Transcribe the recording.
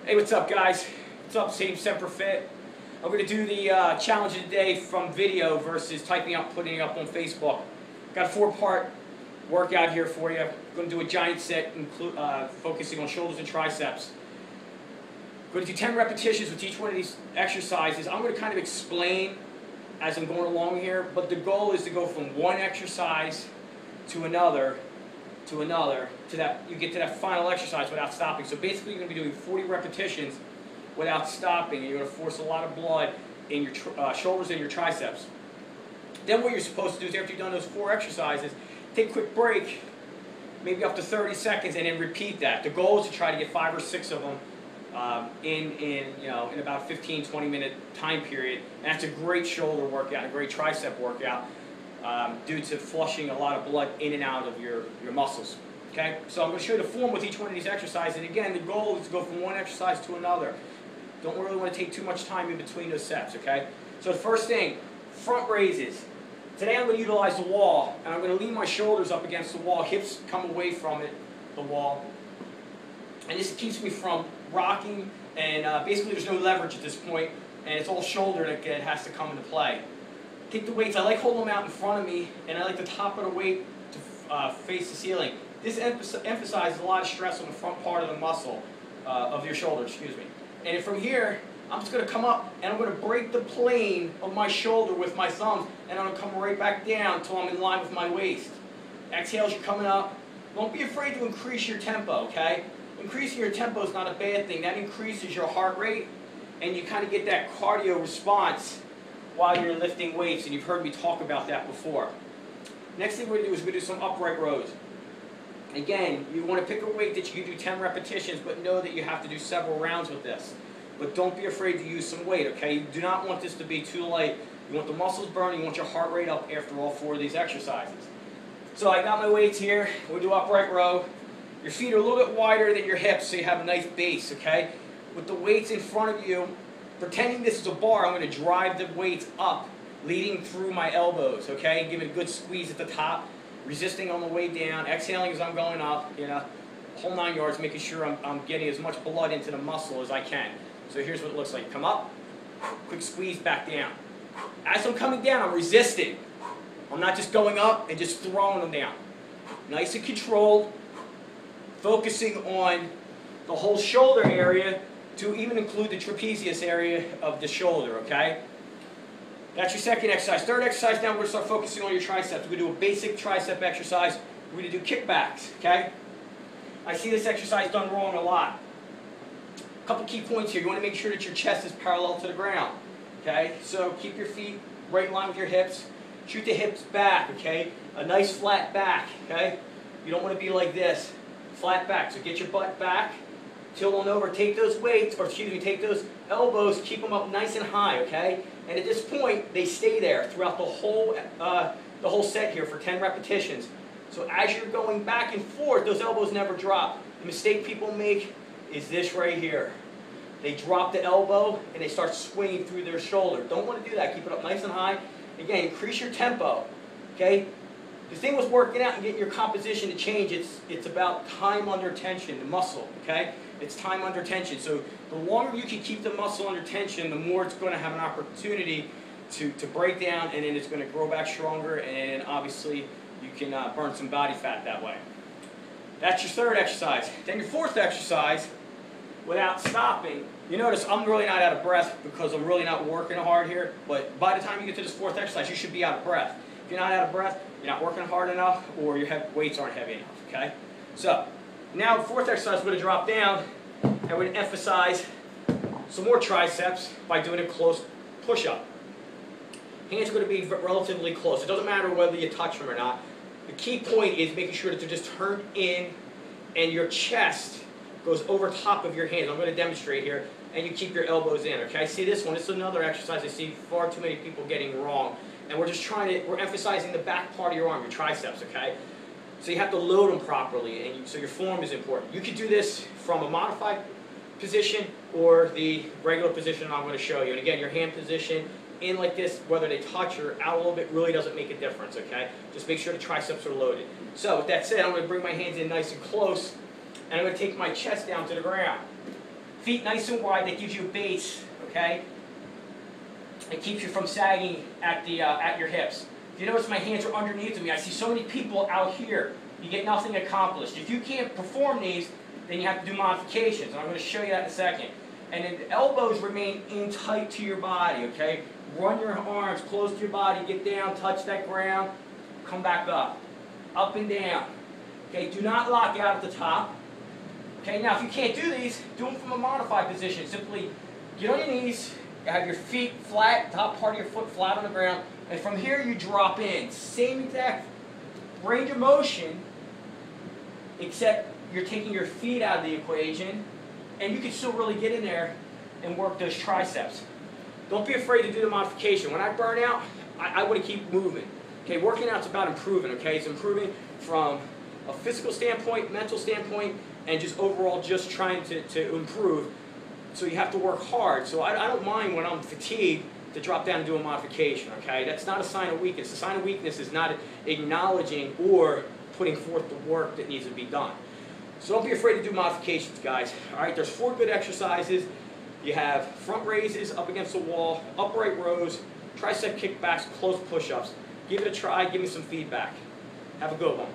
Hey, what's up, guys? What's up, Same Semper Fit? I'm going to do the challenge of the day from video versus typing up, putting it up on Facebook. Got a 4-part workout here for you. I'm going to do a giant set, focusing on shoulders and triceps. I'm going to do 10 repetitions with each one of these exercises. I'm going to kind of explain as I'm going along here, but the goal is to go from one exercise to another, to that you get to that final exercise without stopping. So basically you're going to be doing 40 repetitions without stopping, and you're going to force a lot of blood in your shoulders and your triceps. Then what you're supposed to do is, after you've done those 4 exercises, take a quick break, maybe up to 30 seconds, and then repeat that. The goal is to try to get 5 or 6 of them in about a 15-20 minute time period. And that's a great shoulder workout, a great tricep workout, due to flushing a lot of blood in and out of your muscles. Okay, so I'm going to show you the form with each one of these exercises. And again, the goal is to go from one exercise to another. Don't really want to take too much time in between those sets. Okay, so the first thing, front raises. Today I'm going to utilize the wall, and I'm going to lean my shoulders up against the wall, hips come away from it, the wall, and this keeps me from rocking, and basically there's no leverage at this point, and it's all shoulder that has to come into play. Take the weights. I like holding them out in front of me, and I like the top of the weight to face the ceiling. This emphasizes a lot of stress on the front part of the muscle of your shoulder, excuse me. And from here, I'm just going to come up, and I'm going to break the plane of my shoulder with my thumbs, and I'm going to come right back down until I'm in line with my waist. Exhale as you're coming up. Don't be afraid to increase your tempo, okay? Increasing your tempo is not a bad thing. That increases your heart rate, and you kind of get that cardio response while you're lifting weights, and you've heard me talk about that before. Next thing we're going to do is we're going to do some upright rows. Again, you want to pick a weight that you can do 10 repetitions, but know that you have to do several rounds with this. But don't be afraid to use some weight, okay? You do not want this to be too light. You want the muscles burning, you want your heart rate up after all 4 of these exercises. So I got my weights here. We'll do upright row. Your feet are a little bit wider than your hips, so you have a nice base, okay? With the weights in front of you, pretending this is a bar, I'm going to drive the weights up, leading through my elbows, okay? Give it a good squeeze at the top, resisting on the way down, exhaling as I'm going up, whole 9 yards, making sure I'm getting as much blood into the muscle as I can. So here's what it looks like. Come up, quick squeeze, back down. As I'm coming down, I'm resisting. I'm not just going up and just throwing them down. Nice and controlled, focusing on the whole shoulder area to even include the trapezius area of the shoulder, okay? That's your second exercise. Third exercise, now we're going to start focusing on your triceps. We're going to do a basic tricep exercise. We're going to do kickbacks, okay? I see this exercise done wrong a lot. A couple key points here. You want to make sure that your chest is parallel to the ground, okay? So keep your feet right in line with your hips. Shoot the hips back, okay? A nice flat back, okay? You don't want to be like this. Flat back. So get your butt back. Tilt on over. Take those weights, or excuse me, take those elbows. Keep them up nice and high, okay? And at this point, they stay there throughout the whole set here for 10 repetitions. So as you're going back and forth, those elbows never drop. The mistake people make is this right here. They drop the elbow and they start swinging through their shoulder. Don't want to do that. Keep it up nice and high. Again, increase your tempo, okay? The thing with working out and getting your composition to change, it's about time under tension, the muscle, okay? It's time under tension. So the longer you can keep the muscle under tension, the more it's going to have an opportunity to break down, and then it's going to grow back stronger, and obviously you can burn some body fat that way. That's your third exercise. Then your fourth exercise, without stopping, you notice I'm really not out of breath because I'm really not working hard here, but by the time you get to this fourth exercise, you should be out of breath. If you're not out of breath, you're not working hard enough, or your weights aren't heavy enough, okay? So, now the fourth exercise, we're going to drop down, and we're going to emphasize some more triceps by doing a close push-up. Hands are going to be relatively close. It doesn't matter whether you touch them or not. The key point is making sure that they're just turned in, and your chest goes over top of your hands. I'm going to demonstrate here, and you keep your elbows in, okay? See this one? This is another exercise I see far too many people getting wrong. And we're emphasizing the back part of your arm, your triceps, okay? So you have to load them properly, and so your form is important. You could do this from a modified position or the regular position I'm going to show you. And again, your hand position in like this, whether they touch or out a little bit, really doesn't make a difference, okay? Just make sure the triceps are loaded. So with that said, I'm going to bring my hands in nice and close, and I'm going to take my chest down to the ground. Feet nice and wide, that gives you a base, okay? It keeps you from sagging at your hips. If you notice my hands are underneath of me, I see so many people out here, you get nothing accomplished. If you can't perform these, then you have to do modifications, and I'm going to show you that in a second. And then the elbows remain in tight to your body, okay? Run your arms close to your body, get down, touch that ground, come back up and down. Okay, do not lock out at the top. Okay, now if you can't do these, do them from a modified position. Simply get on your knees, have your feet flat, top part of your foot flat on the ground, and from here you drop in. Same exact range of motion, except you're taking your feet out of the equation, and you can still really get in there and work those triceps. Don't be afraid to do the modification. When I burn out, I want to keep moving. Okay, working out's about improving, okay? It's improving from a physical standpoint, mental standpoint, and just overall just trying to improve. So you have to work hard. So I don't mind when I'm fatigued to drop down and do a modification, okay? That's not a sign of weakness. The sign of weakness is not acknowledging or putting forth the work that needs to be done. So don't be afraid to do modifications, guys. All right, there's 4 good exercises. You have front raises up against the wall, upright rows, tricep kickbacks, close push-ups. Give it a try, give me some feedback. Have a good one.